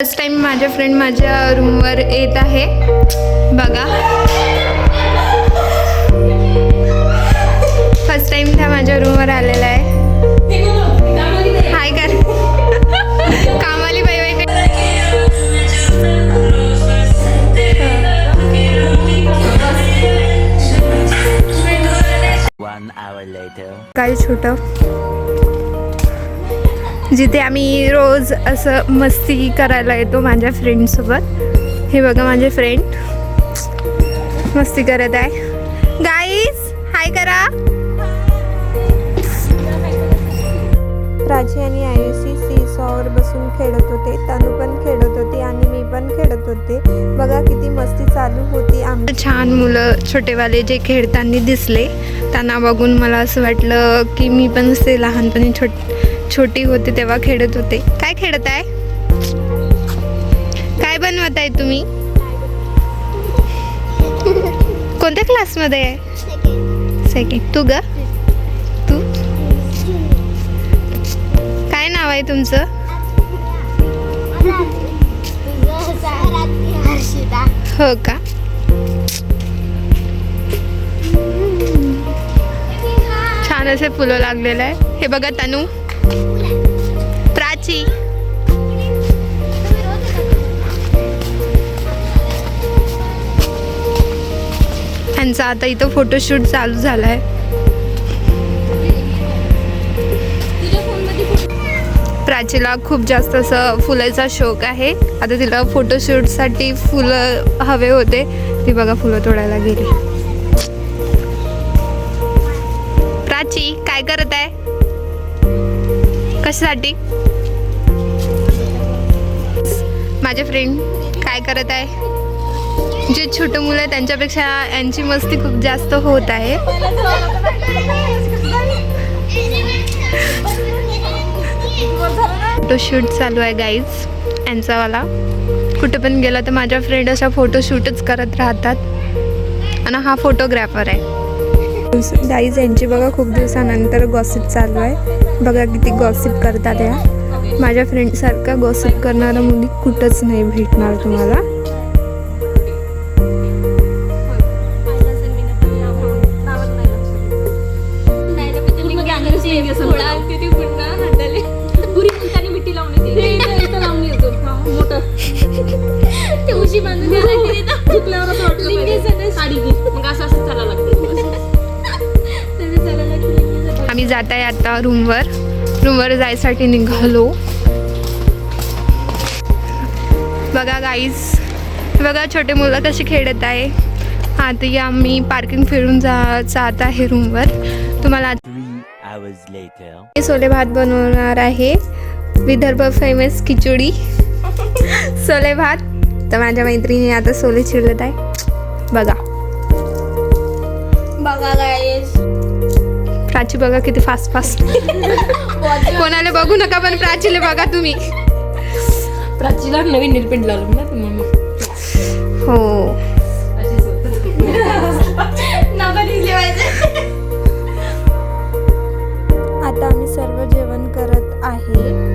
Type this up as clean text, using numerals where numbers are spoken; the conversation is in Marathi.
फर्स्ट टाइम माझ्या फ्रेंड माझ्या रूमवर येत आहे बघा. फर्स्ट टाइम त्या माझ्या रूमवर आलेला आहे. हाय कर कामाली बाई बाई. काय छोटं जिथे आम्ही रोज असं मस्ती करायला येतो माझ्या फ्रेंडसोबत. हे बघा माझे फ्रेंड मस्ती करत आहे. गाईज हाय करा. प्राची आणि आयुषी सीसॉवर बसून खेळत होते. तनू पण खेळत होती आणि मी पण खेळत होते. बघा किती मस्ती चालू होती. आमचे छान मुलं छोटेवाले जे खेळताना दिसले त्यांना बघून मला असं वाटलं की मी पण असे लहानपणी छोटी होते तेव्हा खेळत होते. काय खेळत आहे? काय बनवत आहे तुम्ही? कोणत्या क्लासमध्ये आहे? सेकंड. तू ग तू काय नाव आहे तुमचं? हो का. छान असे फुलं लागलेलं आहे. हे बघा तनू, प्राची, ह्यांचा आता इथं फोटोशूट चालू झाला आहे. प्राचीला खूप जास्त असं फुलाचा शौक आहे. आता तिला फोटोशूटसाठी फुलं हवे होते. ती बघा फुलं तोडायला गेली. प्राची काय करत आहे? कशासाठी? माझे फ्रेंड काय करत आहे? जे छोटे मुलं आहेत त्यांच्यापेक्षा यांची मस्ती खूप जास्त होत आहे. फोटोशूट चालू आहे गाईज यांचावाला. कुठं पण गेला तर माझ्या फ्रेंड अशा फोटोशूटच करत राहतात आणि हा फोटोग्राफर आहे. गाईज यांची बघा खूप दिवसानंतर गॉसिप चालू आहे. बघा किती गॉसिप करतात या. माझ्या फ्रेंडसारखा गॉसिप करणारा मुली कुठंच नाही भेटणार तुम्हाला. आम्ही जात आहे आता रूमवर जायसाठी निघालो. बघा गाईज, बघा छोटे मुलं कशी खेळत आहे. आता आम्ही पार्किंग फिरून जात आहे रूमवर. तुम्हाला सोले भात बनवणार आहे. विदर्भ फेमस खिचडी सोले भात. तर माझ्या मैत्रिणी आता सोले चिरत आहे. बघा गाईस. प्राची बघा किती फास्ट कोणाला बघू नका पण प्राचीला बघा तुम्ही. प्राचीला नवीन नेलपेंट लावलं ना तुम्हाला. हो आता आम्ही सर्व जेवण करत आहे.